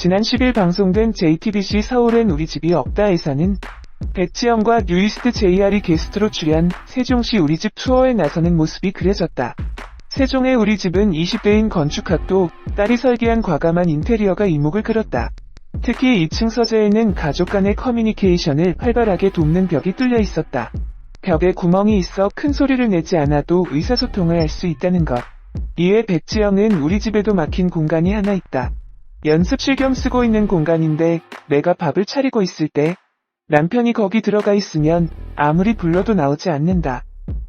지난 10일 방송된 JTBC 서울엔 우리 집이 없다에서는 백지영과 뉴이스트 JR이 게스트로 출연 세종시 우리집 투어에 나서는 모습이 그려졌다. 세종의 우리집은 20대인 건축학도 딸이 설계한 과감한 인테리어가 이목을 끌었다. 특히 2층 서재에는 가족 간의 커뮤니케이션을 활발하게 돕는 벽이 뚫려 있었다. 벽에 구멍이 있어 큰 소리를 내지 않아도 의사소통을 할 수 있다는 것. 이에 백지영은 우리 집에도 막힌 공간이 하나 있다. 연습실 겸 쓰고 있는 공간인데 내가 밥을 차리고 있을 때 남편이 거기 들어가 있으면 아무리 불러도 나오지 않는다.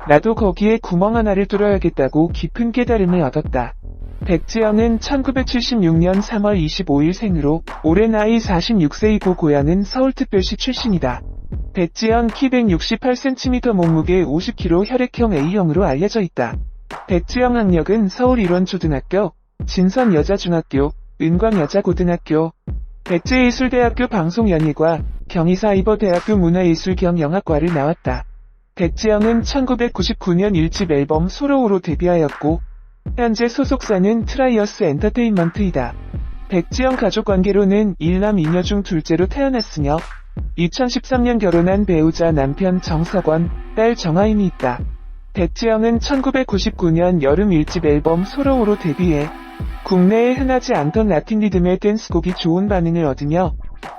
나도 거기에 구멍 하나를 뚫어야겠다고 깊은 깨달음을 얻었다. 백지영은 1976년 3월 25일 생으로 올해 나이 46세이고 고향은 서울특별시 출신이다. 백지영 키 168cm 몸무게 50kg 혈액형 A형으로 알려져 있다. 백지영 학력은 서울 일원초등학교, 진선여자중학교, 은광여자고등학교, 백제예술대학교 방송연예과, 경희사이버대학교 문화예술경영학과를 나왔다. 백지영은 1999년 1집 앨범 소로우로 데뷔하였고 현재 소속사는 트라이어스 엔터테인먼트이다. 백지영 가족관계로는 1남 2녀 중 둘째로 태어났으며 2013년 결혼한 배우자 남편 정석원, 딸 정하임이 있다. 백지영은 1999년 여름 1집 앨범 소로우로 데뷔해 국내에 흔하지 않던 라틴 리듬의 댄스곡이 좋은 반응을 얻으며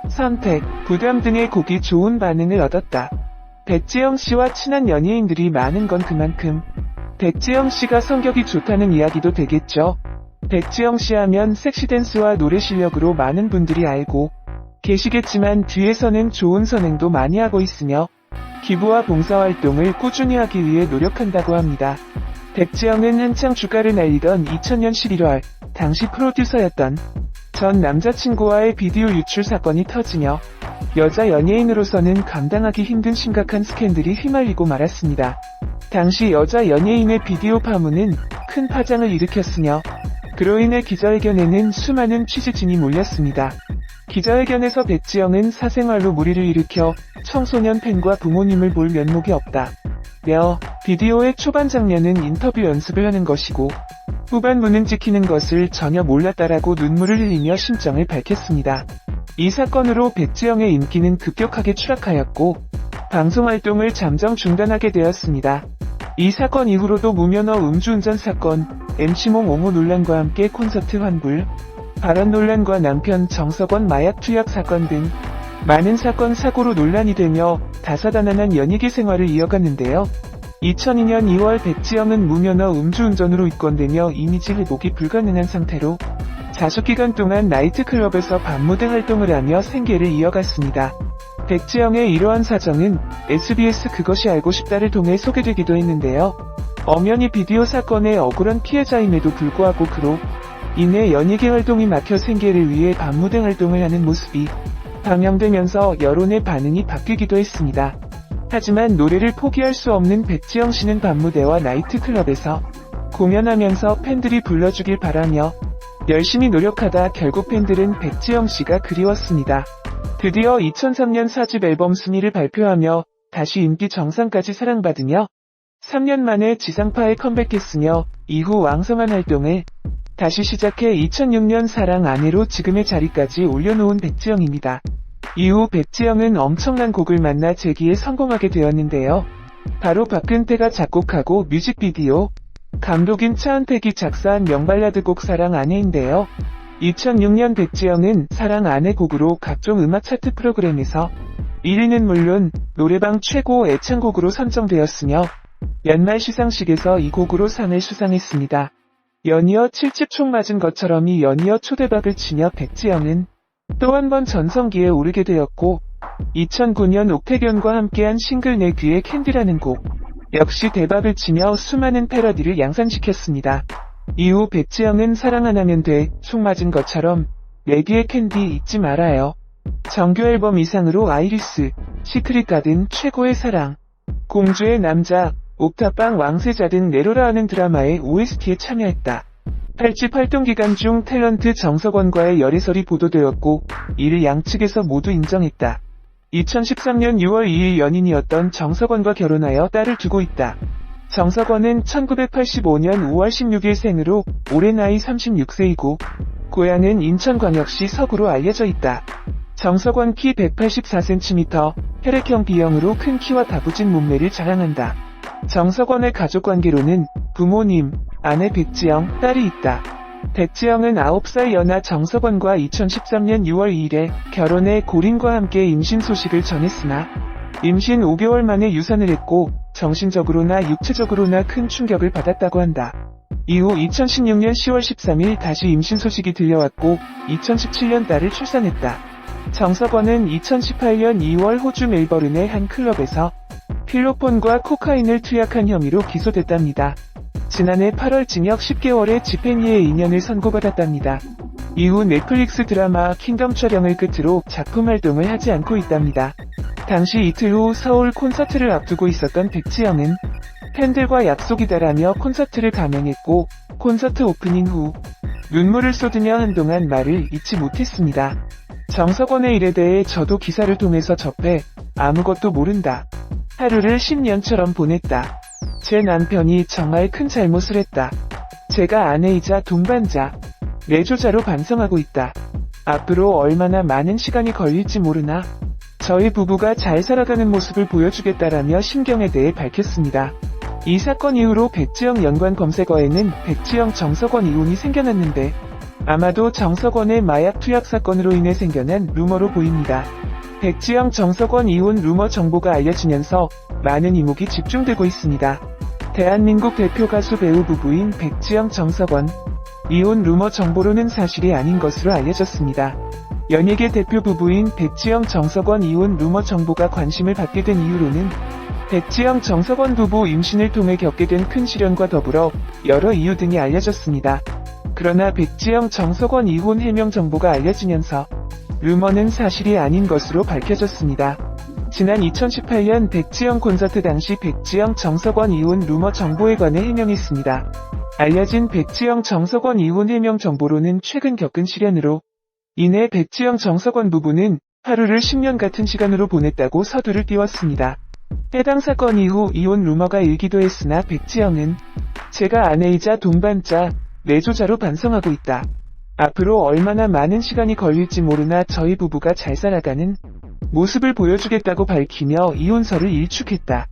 선택, 부담 등의 곡이 좋은 반응을 얻었다. 백지영 씨와 친한 연예인들이 많은 건 그만큼 백지영 씨가 성격이 좋다는 이야기도 되겠죠. 백지영 씨 하면 섹시댄스와 노래 실력으로 많은 분들이 알고 계시겠지만 뒤에서는 좋은 선행도 많이 하고 있으며 기부와 봉사활동을 꾸준히 하기 위해 노력한다고 합니다. 백지영은 한창 주가를 날리던 2000년 11월 당시 프로듀서였던 전 남자친구와의 비디오 유출 사건이 터지며 여자 연예인으로서는 감당하기 힘든 심각한 스캔들이 휘말리고 말았습니다. 당시 여자 연예인의 비디오 파문은 큰 파장을 일으켰으며 그로 인해 기자회견에는 수많은 취재진이 몰렸습니다. 기자회견에서 백지영은 사생활로 무리를 일으켜 청소년 팬과 부모님을 볼 면목이 없다. 며 비디오의 초반 장면은 인터뷰 연습을 하는 것이고 후반부는 찍히는 것을 전혀 몰랐다라고 눈물을 흘리며 심정을 밝혔습니다. 이 사건으로 백지영의 인기는 급격하게 추락하였고 방송활동을 잠정 중단하게 되었습니다. 이 사건 이후로도 무면허 음주운전 사건, MC몽 옹호 논란과 함께 콘서트 환불, 발언 논란과 남편 정석원 마약 투약 사건 등 많은 사건 사고로 논란이 되며 다사다난한 연예계 생활을 이어갔는데요. 2002년 2월 백지영은 무면허 음주운전으로 입건되며 이미지 회복이 불가능한 상태로 자숙기간 동안 나이트클럽에서 밤무대 활동을 하며 생계를 이어갔습니다. 백지영의 이러한 사정은 SBS 그것이 알고 싶다를 통해 소개되기도 했는데요. 엄연히 비디오 사건의 억울한 피해자임에도 불구하고 그로 인해 연예계 활동이 막혀 생계를 위해 밤무대 활동을 하는 모습이 방영되면서 여론의 반응이 바뀌기도 했습니다. 하지만 노래를 포기할 수 없는 백지영 씨는 밤무대와 나이트클럽에서 공연하면서 팬들이 불러주길 바라며 열심히 노력하다 결국 팬들은 백지영 씨가 그리웠습니다. 드디어 2003년 4집 앨범 순위를 발표하며 다시 인기 정상까지 사랑받으며 3년 만에 지상파에 컴백했으며 이후 왕성한 활동을 다시 시작해 2006년 사랑 아내로 지금의 자리까지 올려놓은 백지영입니다. 이후 백지영은 엄청난 곡을 만나 재기에 성공하게 되었는데요. 바로 박근태가 작곡하고 뮤직비디오, 감독인 차은택이 작사한 명발라드곡 사랑 아내인데요. 2006년 백지영은 사랑 아내 곡으로 각종 음악 차트 프로그램에서 1위는 물론 노래방 최고 애창곡으로 선정되었으며 연말 시상식에서 이 곡으로 상을 수상했습니다. 연이어 7집 총 맞은 것처럼이 연이어 초대박을 치며 백지영은 또 한 번 전성기에 오르게 되었고 2009년 옥태견과 함께한 싱글 내 귀의 캔디라는 곡 역시 대박을 치며 수많은 패러디를 양산시켰습니다. 이후 백지영은 사랑 안 하면 돼, 총 맞은 것처럼, 내 귀의 캔디 잊지 말아요. 정규 앨범 이상으로 아이리스, 시크릿 가든 최고의 사랑, 공주의 남자, 옥탑방 왕세자 등 내로라 하는 드라마의 OST에 참여했다. 8집 활동 기간 중 탤런트 정석원과의 열애설이 보도되었고 이를 양측에서 모두 인정했다. 2013년 6월 2일 연인이었던 정석원과 결혼하여 딸을 두고 있다. 정석원은 1985년 5월 16일 생으로 올해 나이 36세이고 고향은 인천광역시 서구로 알려져 있다. 정석원 키 184cm, 혈액형 B형으로 큰 키와 다부진 몸매를 자랑한다. 정석원의 가족관계로는 부모님, 아내 백지영, 딸이 있다. 백지영은 9살 연하 정석원과 2013년 6월 2일에 결혼해 고린과 함께 임신 소식을 전했으나 임신 5개월 만에 유산을 했고 정신적으로나 육체적으로나 큰 충격을 받았다고 한다. 이후 2016년 10월 13일 다시 임신 소식이 들려왔고 2017년 딸을 출산했다. 정석원은 2018년 2월 호주 멜버른의 한 클럽에서 필로폰과 코카인을 투약한 혐의로 기소됐답니다. 지난해 8월 징역 10개월의 집행유예 2년을 선고받았답니다. 이후 넷플릭스 드라마 킹덤 촬영을 끝으로 작품 활동을 하지 않고 있답니다. 당시 이틀 후 서울 콘서트를 앞두고 있었던 백지영은 팬들과 약속이다라며 콘서트를 감행했고 콘서트 오프닝 후 눈물을 쏟으며 한동안 말을 잇지 못했습니다. 정석원의 일에 대해 저도 기사를 통해서 접해 아무것도 모른다. 하루를 10년처럼 보냈다. 제 남편이 정말 큰 잘못을 했다. 제가 아내이자 동반자, 내조자로 반성하고 있다. 앞으로 얼마나 많은 시간이 걸릴지 모르나 저희 부부가 잘 살아가는 모습을 보여주겠다라며 심경에 대해 밝혔습니다. 이 사건 이후로 백지영 연관 검색어에는 백지영 정석원 이혼이 생겨났는데 아마도 정석원의 마약 투약 사건으로 인해 생겨난 루머로 보입니다. 백지영 정석원 이혼 루머 정보가 알려지면서 많은 이목이 집중되고 있습니다. 대한민국 대표 가수 배우 부부인 백지영 정석원 이혼 루머 정보로는 사실이 아닌 것으로 알려졌습니다. 연예계 대표 부부인 백지영 정석원 이혼 루머 정보가 관심을 받게 된 이유로는 백지영 정석원 부부 임신을 통해 겪게 된 큰 시련과 더불어 여러 이유 등이 알려졌습니다. 그러나 백지영 정석원 이혼 해명 정보가 알려지면서 루머는 사실이 아닌 것으로 밝혀졌습니다. 지난 2018년 백지영 콘서트 당시 백지영 정석원 이혼 루머 정보에 관해 해명했습니다. 알려진 백지영 정석원 이혼 해명 정보로는 최근 겪은 시련으로 인해 백지영 정석원 부부는 하루를 10년 같은 시간으로 보냈다고 서두를 띄웠습니다. 해당 사건 이후 이혼 루머가 일기도 했으나 백지영은 제가 아내이자 동반자, 내조자로 반성하고 있다. 앞으로 얼마나 많은 시간이 걸릴지 모르나 저희 부부가 잘 살아가는 모습을 보여주겠다고 밝히며 이혼설을 일축했다.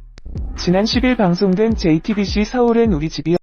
지난 10일 방송된 JTBC 서울엔 우리 집이